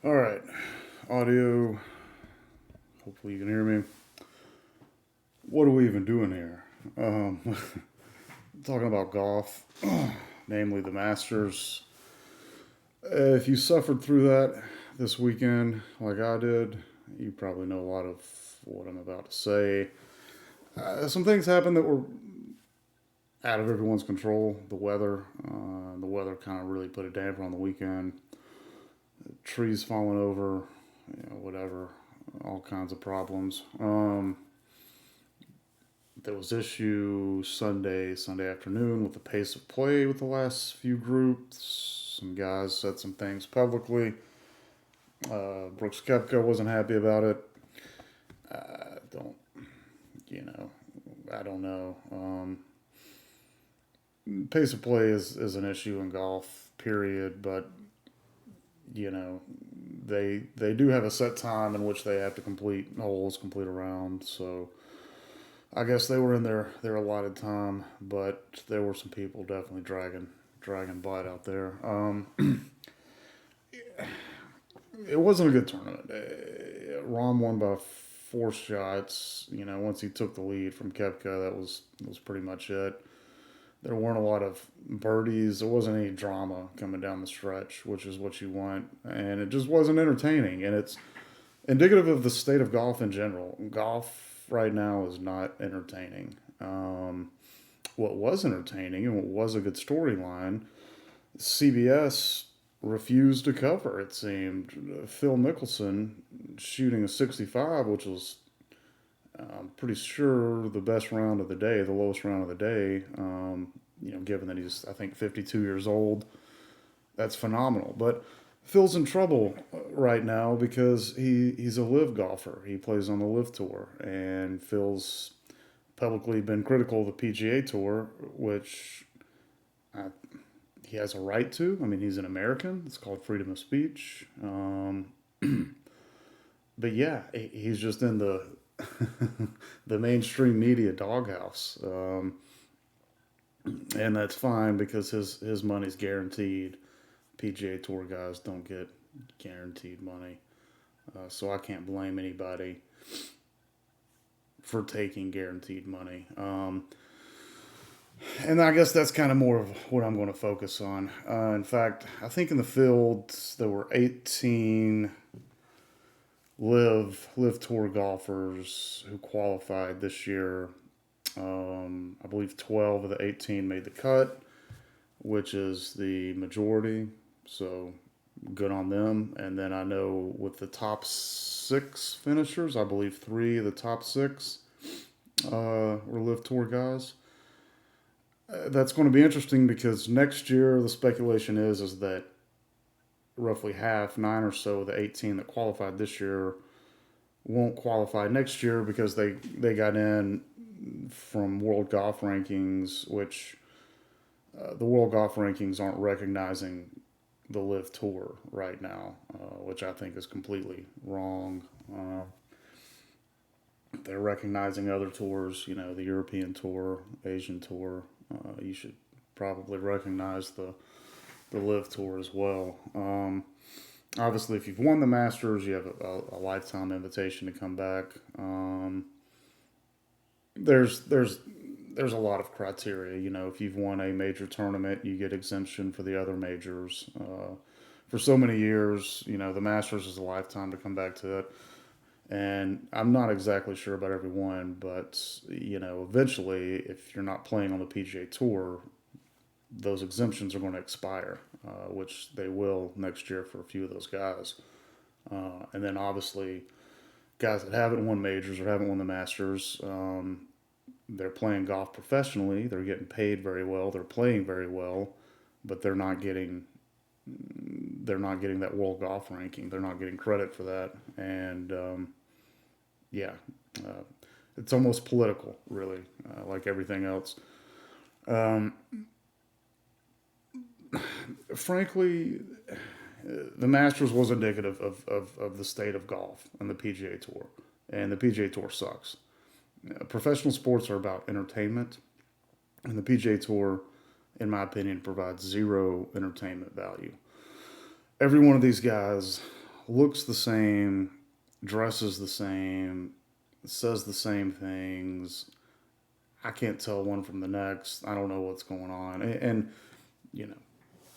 All right, audio. Hopefully you can hear me. What are we even doing here? Talking about golf, namely the Masters. If you suffered through that this weekend, like I did, you probably know a lot of what I'm about to say. Some things happened that were out of everyone's control. The weather kind of really put a damper on the weekend. Trees falling over, whatever, all kinds of problems. There was issue Sunday afternoon with the pace of play with the last few groups. Some guys said some things publicly. Brooks Koepka wasn't happy about it. Don't you know? I don't know. Pace of play is an issue in golf, period. But they do have a set time in which they have to complete holes, complete a round. So I guess they were in their allotted time, but there were some people definitely dragging butt out there. It wasn't a good tournament. Rom won by 4 shots. Once he took the lead from Kepka, that was pretty much it. There weren't a lot of birdies. There wasn't any drama coming down the stretch, which is what you want, and it just wasn't entertaining. And it's indicative of the state of golf in general. Golf right now is not entertaining. What was entertaining and what was a good storyline, CBS refused to cover, it seemed. Phil Mickelson shooting a 65, which was, I'm pretty sure, the best round of the day, the lowest round of the day, given that he's, I think, 52 years old. That's phenomenal. But Phil's in trouble right now because he's a LIV golfer. He plays on the LIV Tour, and Phil's publicly been critical of the PGA Tour, which uh, he has a right to. I mean, he's an American. It's called freedom of speech. But yeah, he's just in the the mainstream media doghouse, and that's fine because his money's guaranteed. PGA Tour guys don't get guaranteed money, so I can't blame anybody for taking guaranteed money. And I guess that's kind of more of what I'm going to focus on. In fact, I think in the field there were 18 live tour golfers who qualified this year. I believe 12 of the 18 made the cut, which is the majority. So good on them. And then I know with the top 6 finishers, I believe 3 of the top 6 were live tour guys. That's going to be interesting because next year the speculation is that roughly half, 9 or so of the 18 that qualified this year won't qualify next year because they got in from world golf rankings, which the world golf rankings aren't recognizing the LIV Tour right now, which I think is completely wrong. They're recognizing other tours, the European Tour, Asian Tour. You should probably recognize the LIV Tour as well. Obviously, if you've won the Masters, you have a lifetime invitation to come back. There's a lot of criteria. If you've won a major tournament, you get exemption for the other majors. For so many years, the Masters is a lifetime to come back to it. And I'm not exactly sure about everyone, but eventually, if you're not playing on the PGA Tour, those exemptions are going to expire, which they will next year for a few of those guys. And then obviously, guys that haven't won majors or haven't won the Masters, they're playing golf professionally. They're getting paid very well. They're playing very well, but they're not getting that world golf ranking. They're not getting credit for that, and yeah, uh, it's almost political, really, like everything else. Um, Frankly, the Masters was indicative of the state of golf and the PGA Tour, and the PGA Tour sucks. Professional sports are about entertainment, and the PGA Tour, in my opinion, provides zero entertainment value. Every one of these guys looks the same, dresses the same, says the same things. I can't tell one from the next. I don't know what's going on. And you know,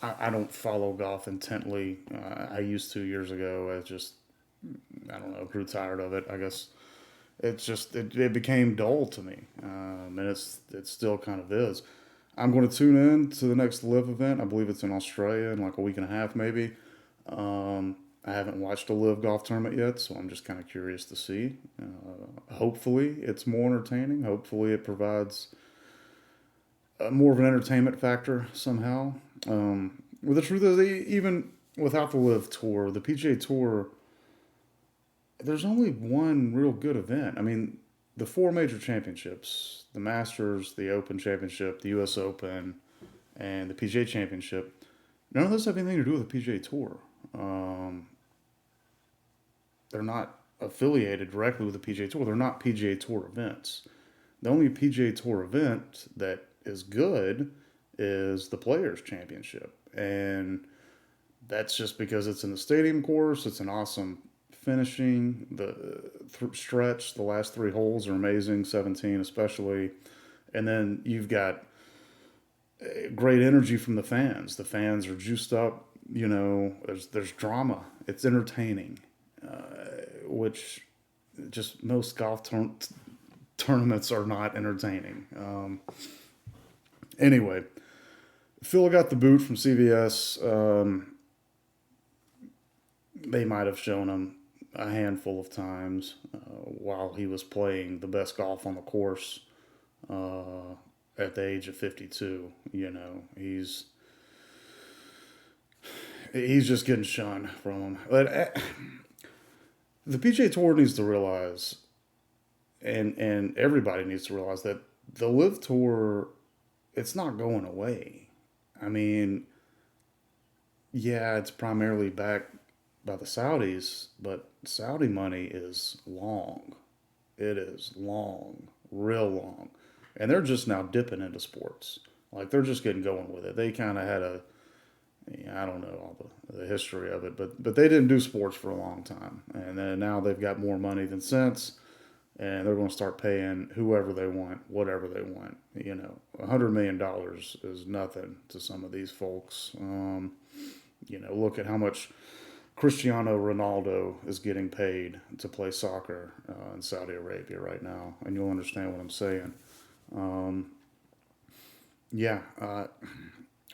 I don't follow golf intently. I used to years ago. I just, I don't know, grew tired of it. I guess it became dull to me, and it still kind of is. I'm going to tune in to the next live event. I believe it's in Australia in like a week and a half, maybe. I haven't watched a live golf tournament yet, so I'm just kind of curious to see. Hopefully, it's more entertaining. Hopefully, it provides more of an entertainment factor somehow. Well, the truth is, even without the live tour, the PGA Tour, there's only one real good event. I mean, the four major championships, the Masters, the Open Championship, the US Open, and the PGA Championship, none of those have anything to do with the PGA Tour. Um, they're not affiliated directly with the PGA Tour. They're not PGA Tour events. The only PGA Tour event that is good is the Players Championship. And that's just because it's in the stadium course. It's an awesome finishing. The stretch, the last three holes are amazing, 17 especially. And then you've got great energy from the fans. The fans are juiced up. There's drama. It's entertaining, which just most tournaments are not entertaining. Anyway, Phil got the boot from CVS. They might have shown him a handful of times while he was playing the best golf on the course at the age of 52. He's just getting shunned from him. But the PGA Tour needs to realize, and everybody needs to realize that the LIV Tour, it's not going away. I mean, yeah, it's primarily backed by the Saudis, but Saudi money is long. It is long, real long. And they're just now dipping into sports. Like, they're just getting going with it. They kind of had I don't know all the history of it, but they didn't do sports for a long time. And then now they've got more money than sense, and they're going to start paying whoever they want, whatever they want. $100 million is nothing to some of these folks. Look at how much Cristiano Ronaldo is getting paid to play soccer in Saudi Arabia right now, and you'll understand what I'm saying. Yeah,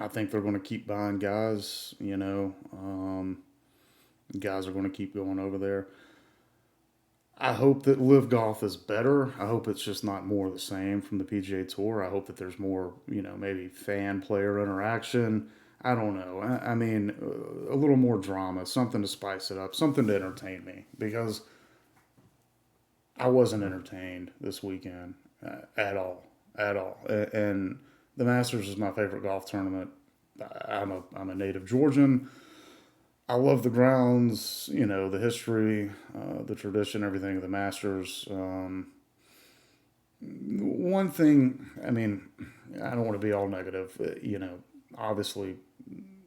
I think they're going to keep buying guys. Guys are going to keep going over there. I hope that Live Golf is better. I hope it's just not more of the same from the PGA Tour. I hope that there's more, maybe fan player interaction. I don't know. I mean, a little more drama, something to spice it up, something to entertain me, because I wasn't entertained this weekend at all, at all. And the Masters is my favorite golf tournament. I'm a native Georgian. I love the grounds, the history, the tradition, everything of the Masters. One thing, I mean, I don't want to be all negative. Obviously,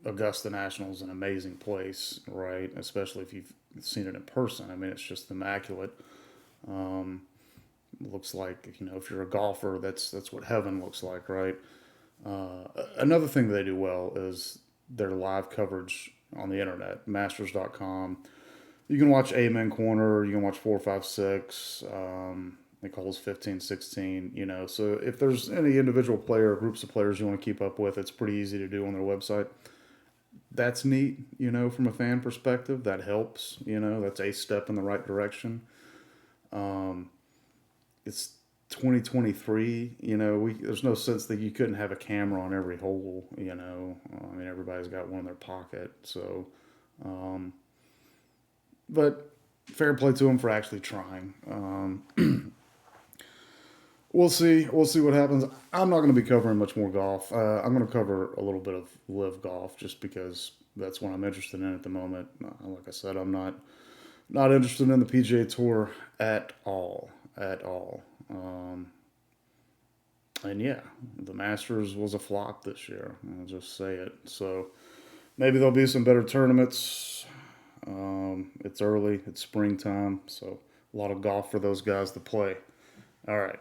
Augusta National is an amazing place, right? Especially if you've seen it in person. I mean, it's just immaculate. Looks like, if you're a golfer, that's what heaven looks like, right? Another thing that they do well is their live coverage on the internet, masters.com. You can watch Amen Corner, you can watch 456, like holes 15, 16, so if there's any individual player or groups of players you want to keep up with, it's pretty easy to do on their website. That's neat, from a fan perspective. That helps, that's a step in the right direction. It's 2023, there's no sense that you couldn't have a camera on every hole, I mean, everybody's got one in their pocket, so, but fair play to them for actually trying. We'll see what happens. I'm not going to be covering much more golf. I'm going to cover a little bit of live golf just because that's what I'm interested in at the moment. Like I said, I'm not interested in the PGA Tour at all. And yeah, the Masters was a flop this year. I'll just say it. So maybe there'll be some better tournaments. It's early, it's springtime, so a lot of golf for those guys to play. All right.